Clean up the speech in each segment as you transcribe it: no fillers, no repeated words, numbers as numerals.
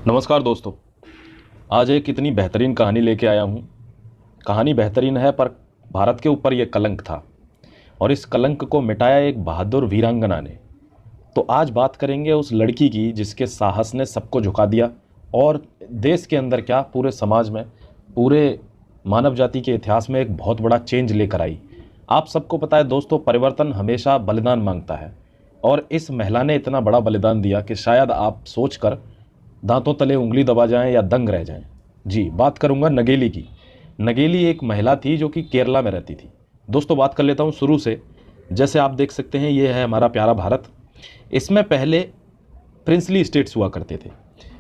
नमस्कार दोस्तों। आज एक इतनी बेहतरीन कहानी लेके आया हूँ। कहानी बेहतरीन है पर भारत के ऊपर यह कलंक था और इस कलंक को मिटाया एक बहादुर वीरांगना ने। तो आज बात करेंगे उस लड़की की जिसके साहस ने सबको झुका दिया और देश के अंदर क्या पूरे समाज में, पूरे मानव जाति के इतिहास में एक बहुत बड़ा चेंज लेकर आई। आप सबको पता है दोस्तों, परिवर्तन हमेशा बलिदान मांगता है और इस महिला ने इतना बड़ा बलिदान दिया कि शायद आप सोचकर दांतों तले उंगली दबा जाएं या दंग रह जाएं। जी, बात करूंगा नगेली की। नगेली एक महिला थी जो कि केरला में रहती थी। दोस्तों बात कर लेता हूं शुरू से। जैसे आप देख सकते हैं, ये है हमारा प्यारा भारत। इसमें पहले प्रिंसली स्टेट्स हुआ करते थे,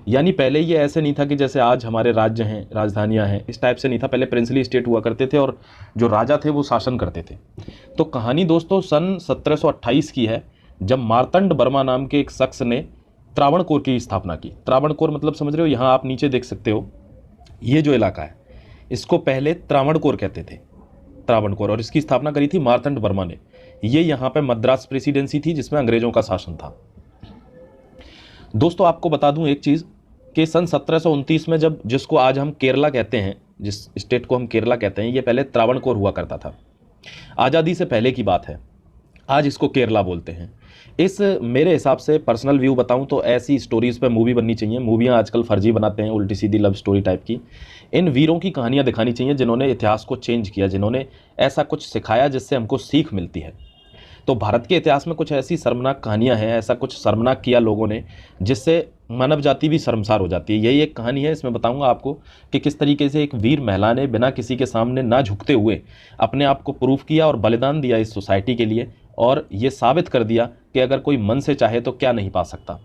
यानी पहले ये ऐसे नहीं था कि जैसे आज हमारे राज्य हैं, राजधानियां हैं, इस टाइप से नहीं था। पहले प्रिंसली स्टेट हुआ करते थे और जो राजा थे वो शासन करते थे। तो कहानी दोस्तों सन 1728 की है, जब मार्तंड वर्मा नाम के एक शख्स ने त्रावणकोर की स्थापना की। त्रावणकोर मतलब समझ रहे हो, यहाँ आप नीचे देख सकते हो, ये जो इलाका है इसको पहले त्रावणकोर कहते थे, त्रावणकोर। और इसकी स्थापना करी थी मार्तंड वर्मा ने। ये यहाँ पे मद्रास प्रेसिडेंसी थी जिसमें अंग्रेजों का शासन था। दोस्तों आपको बता दूं एक चीज़ कि सन 1729 में जब जिसको आज हम केरला कहते हैं, जिस स्टेट को हम केरला कहते हैं, ये पहले त्रावणकोर हुआ करता था। आज़ादी से पहले की बात है, आज इसको केरला बोलते हैं। इस मेरे हिसाब से पर्सनल व्यू बताऊं तो ऐसी स्टोरीज़ पे मूवी बननी चाहिए। मूवियां आजकल फर्जी बनाते हैं, उल्टी सीधी लव स्टोरी टाइप की। इन वीरों की कहानियां दिखानी चाहिए जिन्होंने इतिहास को चेंज किया, जिन्होंने ऐसा कुछ सिखाया जिससे हमको सीख मिलती है। तो भारत के इतिहास में कुछ ऐसी शर्मनाक कहानियां हैं, ऐसा कुछ शर्मनाक किया लोगों ने जिससे मानव जाति भी शर्मसार हो जाती है। यही एक कहानी है। इसमें बताऊंगा आपको कि किस तरीके से एक वीर महिला ने बिना किसी के सामने ना झुकते हुए अपने आप को प्रूफ किया और बलिदान दिया इस सोसाइटी के लिए, और ये साबित कर दिया कि अगर कोई मन से चाहे तो क्या नहीं पा सकता।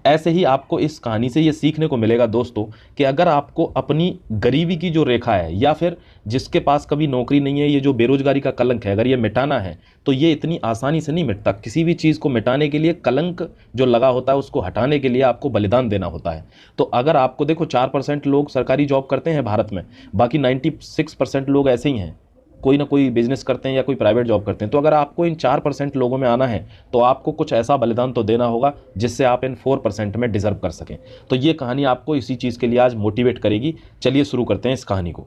ऐसे ही आपको इस कहानी से ये सीखने को मिलेगा दोस्तों कि अगर आपको अपनी गरीबी की जो रेखा है, या फिर जिसके पास कभी नौकरी नहीं है, ये जो बेरोजगारी का कलंक है, अगर ये मिटाना है तो ये इतनी आसानी से नहीं मिटता। किसी भी चीज़ को मिटाने के लिए कलंक जो लगा होता है उसको हटाने के लिए आपको बलिदान देना होता है। तो अगर आपको देखो 4% लोग सरकारी जॉब करते हैं भारत में, बाकी 96% लोग ऐसे ही हैं, कोई ना कोई बिजनेस करते हैं या कोई प्राइवेट जॉब करते हैं। तो अगर आपको इन 4% लोगों में आना है तो आपको कुछ ऐसा बलिदान तो देना होगा जिससे आप इन 4% में डिजर्व कर सकें। तो ये कहानी आपको इसी चीज़ के लिए आज मोटिवेट करेगी। चलिए शुरू करते हैं इस कहानी को।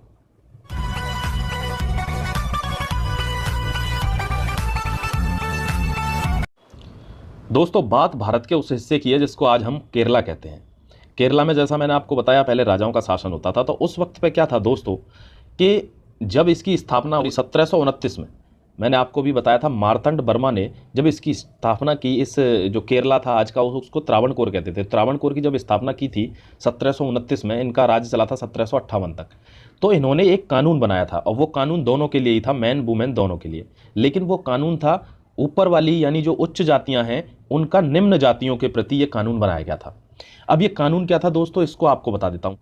दोस्तों बात भारत के उस हिस्से की है जिसको आज हम केरला कहते हैं। केरला में जैसा मैंने आपको बताया पहले राजाओं का शासन होता था। तो उस वक्त पे क्या था दोस्तों कि जब इसकी स्थापना हुई 1729 में, मैंने आपको भी बताया था मार्तंड वर्मा ने जब इसकी स्थापना की, इस जो केरला था आज का उसको त्रावणकोर कहते थे, त्रावणकोर की जब स्थापना की थी 1729 में, इनका राज्य चला था 1758 तक। तो इन्होंने एक कानून बनाया था और वो कानून दोनों के लिए ही था, मैन वुमेन दोनों के लिए। लेकिन वो कानून था ऊपर वाली यानी जो उच्च जातियां हैं उनका निम्न जातियों के प्रति ये कानून बनाया गया था। अब ये कानून क्या था दोस्तों, इसको आपको बता देता हूँ।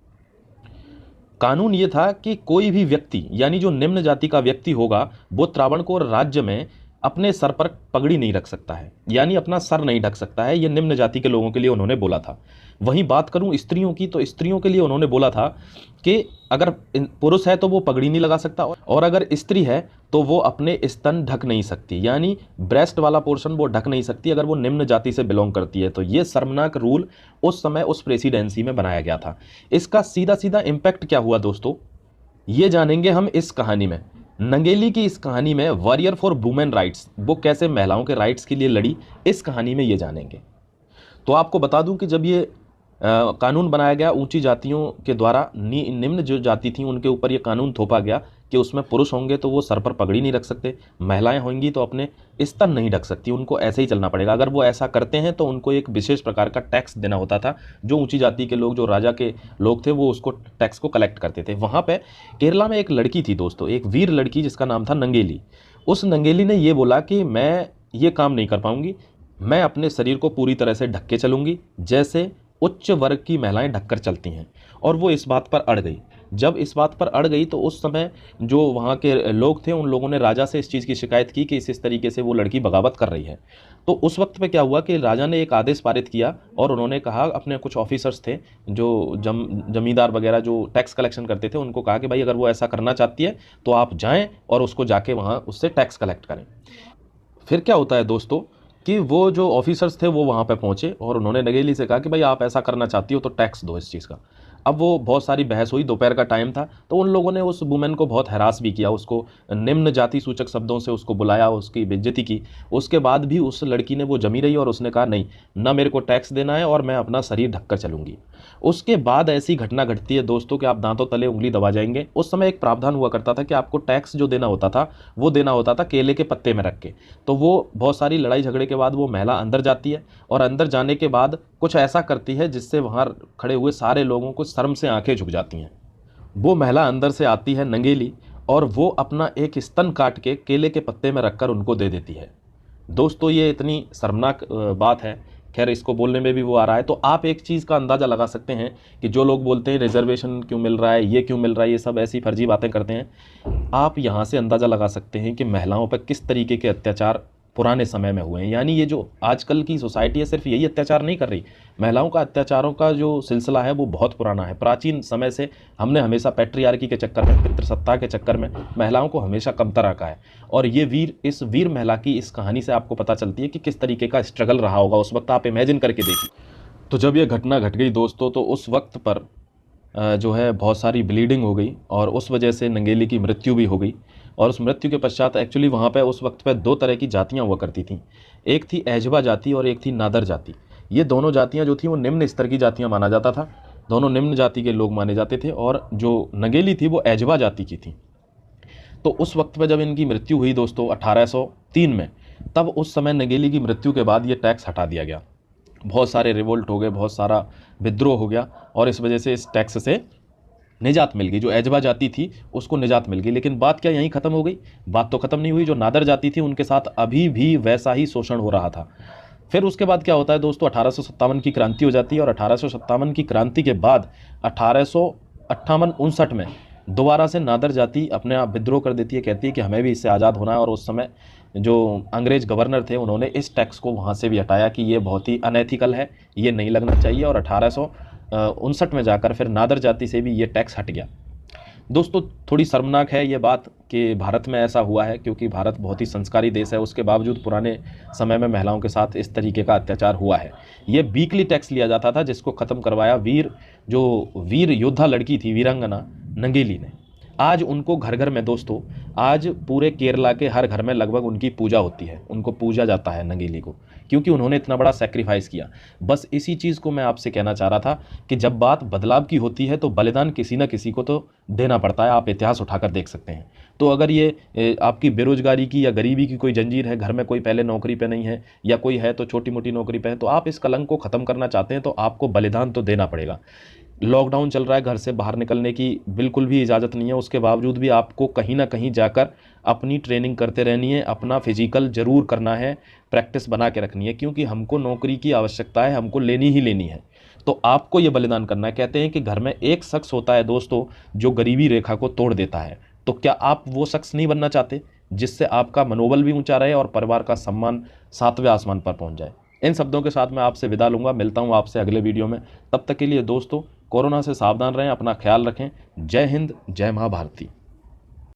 कानून ये था कि कोई भी व्यक्ति यानी जो निम्न जाति का व्यक्ति होगा वो त्रावणकोर राज्य में अपने सर पर पगड़ी नहीं रख सकता है, यानी अपना सर नहीं ढक सकता है। ये निम्न जाति के लोगों के लिए उन्होंने बोला था। वहीं बात करूं स्त्रियों की, तो स्त्रियों के लिए उन्होंने बोला था कि अगर पुरुष है तो वो पगड़ी नहीं लगा सकता, और अगर स्त्री है तो वो अपने स्तन ढक नहीं सकती, यानी ब्रेस्ट वाला पोर्शन वो ढक नहीं सकती अगर वो निम्न जाति से बिलोंग करती है। तो ये शर्मनाक रूल उस समय उस प्रेसिडेंसी में बनाया गया था। इसका सीधा सीधा इम्पैक्ट क्या हुआ दोस्तों, ये जानेंगे हम इस कहानी में। नंगेली की इस कहानी में वॉरियर फॉर वुमेन राइट्स, वो कैसे महिलाओं के राइट्स के लिए लड़ी, इस कहानी में ये जानेंगे। तो आपको बता दूं कि जब ये कानून बनाया गया ऊंची जातियों के द्वारा, निम्न जो जाति थी उनके ऊपर ये कानून थोपा गया कि उसमें पुरुष होंगे तो वो सर पर पगड़ी नहीं रख सकते, महिलाएं होंगी तो अपने स्तन नहीं ढक सकती, उनको ऐसे ही चलना पड़ेगा। अगर वो ऐसा करते हैं तो उनको एक विशेष प्रकार का टैक्स देना होता था। जो ऊंची जाति के लोग, जो राजा के लोग थे, वो उसको टैक्स को कलेक्ट करते थे। वहाँ पर केरला में एक लड़की थी दोस्तों, एक वीर लड़की जिसका नाम था नंगेली। उस नंगेली ने ये बोला कि मैं ये काम नहीं कर पाऊंगी, मैं अपने शरीर को पूरी तरह से ढक के चलूंगी जैसे उच्च वर्ग की महिलाएं ढककर चलती हैं। और वो इस बात पर अड़ गई। जब इस बात पर अड़ गई तो उस समय जो वहाँ के लोग थे उन लोगों ने राजा से इस चीज़ की शिकायत की कि इस तरीके से वो लड़की बगावत कर रही है। तो उस वक्त पे क्या हुआ कि राजा ने एक आदेश पारित किया और उन्होंने कहा, अपने कुछ ऑफिसर्स थे जो जमींदार वगैरह जो टैक्स कलेक्शन करते थे, उनको कहा कि भाई अगर वो ऐसा करना चाहती है तो आप जाएँ और उसको जाके वहाँ उससे टैक्स कलेक्ट करें। फिर क्या होता है दोस्तों कि वो जो ऑफिसर्स थे वो वहाँ पे पहुँचे और उन्होंने नगेली से कहा कि भाई आप ऐसा करना चाहती हो तो टैक्स दो इस चीज़ का। अब वो बहुत सारी बहस हुई, दोपहर का टाइम था, तो उन लोगों ने उस वुमेन को बहुत हैरास भी किया, उसको निम्न जाति सूचक शब्दों से उसको बुलाया, उसकी बेइज्जती की। उसके बाद भी उस लड़की ने वो जमी रही और उसने कहा नहीं, ना मेरे को टैक्स देना है और मैं अपना शरीर ढककर चलूंगी। उसके बाद ऐसी घटना घटती है दोस्तों कि आप दांतों तले उंगली दबा जाएंगे। उस समय एक प्रावधान हुआ करता था कि आपको टैक्स जो देना होता था वो देना होता था केले के पत्ते में रख के। तो वो बहुत सारी लड़ाई झगड़े के बाद वो महिला अंदर जाती है और अंदर जाने के बाद कुछ ऐसा करती है जिससे वहाँ खड़े हुए सारे लोगों को शर्म से आंखें झुक जाती हैं। वो महिला अंदर से आती है नंगेली और वो अपना एक स्तन काट के केले के पत्ते में रखकर उनको दे देती है। दोस्तों ये इतनी शर्मनाक बात है, खैर इसको बोलने में भी वो आ रहा है। तो आप एक चीज़ का अंदाज़ा लगा सकते हैं कि जो लोग बोलते हैं रिजर्वेशन क्यों मिल रहा है, ये क्यों मिल रहा है, ये सब ऐसी फर्जी बातें करते हैं। आप यहाँ से अंदाज़ा लगा सकते हैं कि महिलाओं पर किस तरीके के अत्याचार पुराने समय में हुए हैं। यानी ये जो आजकल की सोसाइटी है सिर्फ यही अत्याचार नहीं कर रही, महिलाओं का अत्याचारों का जो सिलसिला है वो बहुत पुराना है। प्राचीन समय से हमने हमेशा पैट्रियार्की के चक्कर में, पितृसत्ता के चक्कर में महिलाओं को हमेशा कमतर रखा है। और ये इस वीर महिला की इस कहानी से आपको पता चलती है कि किस तरीके का स्ट्रगल रहा होगा उस वक्त। आप इमेजिन करके देखिए। तो जब ये घटना घट गई दोस्तों, तो उस वक्त पर जो है बहुत सारी ब्लीडिंग हो गई और उस वजह से नंगेली की मृत्यु भी हो गई। और उस मृत्यु के पश्चात एक्चुअली वहाँ पे उस वक्त पे दो तरह की जातियाँ हुआ करती थीं, एक थी एजबा जाति और एक थी नादर जाति। ये दोनों जातियाँ जो थी वो निम्न स्तर की जातियाँ माना जाता था, दोनों निम्न जाति के लोग माने जाते थे। और जो नंगेली थी वो एजबा जाति की थी। तो उस वक्त पे जब इनकी मृत्यु हुई दोस्तों 1803 में, तब उस समय नंगेली की मृत्यु के बाद ये टैक्स हटा दिया गया। बहुत सारे रिवोल्ट हो गए, बहुत सारा विद्रोह हो गया और इस वजह से इस टैक्स से निजात मिल गई। जो एजबा जाति थी उसको निजात मिल गई। लेकिन बात क्या यहीं ख़त्म हो गई? बात तो ख़त्म नहीं हुई। जो नादर जाति थी उनके साथ अभी भी वैसा ही शोषण हो रहा था। फिर उसके बाद क्या होता है दोस्तों, 1857 की क्रांति हो जाती है और 1857 की क्रांति के बाद 1858-59 में दोबारा से नादर जाति अपने आप विद्रोह कर देती है, कहती है कि हमें भी इससे आज़ाद होना है। और उस समय जो अंग्रेज़ गवर्नर थे उन्होंने इस टैक्स को वहाँ से भी हटाया कि ये बहुत ही अनएथिकल है, ये नहीं लगना चाहिए। और 1859 में जाकर फिर नादर जाति से भी ये टैक्स हट गया। दोस्तों थोड़ी शर्मनाक है ये बात कि भारत में ऐसा हुआ है, क्योंकि भारत बहुत ही संस्कारी देश है, उसके बावजूद पुराने समय में महिलाओं के साथ इस तरीके का अत्याचार हुआ है। ये वीकली टैक्स लिया जाता था जिसको ख़त्म करवाया वीर योद्धा लड़की थी, वीरांगना नंगेली ने। आज उनको घर घर में दोस्तों, आज पूरे केरला के हर घर में लगभग उनकी पूजा होती है, उनको पूजा जाता है नंगेली को, क्योंकि उन्होंने इतना बड़ा सेक्रीफाइस किया। बस इसी चीज़ को मैं आपसे कहना चाह रहा था कि जब बात बदलाव की होती है तो बलिदान किसी न किसी को तो देना पड़ता है। आप इतिहास उठाकर देख सकते हैं। तो अगर ये आपकी बेरोजगारी की या गरीबी की कोई जंजीर है, घर में कोई पहले नौकरी पे नहीं है या कोई है तो छोटी मोटी नौकरी पे है, तो आप इस कलंक को ख़त्म करना चाहते हैं तो आपको बलिदान तो देना पड़ेगा। लॉकडाउन चल रहा है, घर से बाहर निकलने की बिल्कुल भी इजाज़त नहीं है, उसके बावजूद भी आपको कहीं ना कहीं जाकर अपनी ट्रेनिंग करते रहनी है, अपना फिजिकल ज़रूर करना है, प्रैक्टिस बना के रखनी है, क्योंकि हमको नौकरी की आवश्यकता है, हमको लेनी ही लेनी है। तो आपको ये बलिदान करना है। कहते हैं कि घर में एक शख्स होता है दोस्तों जो गरीबी रेखा को तोड़ देता है। तो क्या आप वो शख्स नहीं बनना चाहते जिससे आपका मनोबल भी ऊंचा रहे और परिवार का सम्मान 7वें आसमान पर पहुंच जाए? इन शब्दों के साथ मैं आपसे विदा लूँगा, मिलता हूँ आपसे अगले वीडियो में। तब तक के लिए दोस्तों कोरोना से सावधान रहें, अपना ख्याल रखें। जय हिंद, जय माँ भारती।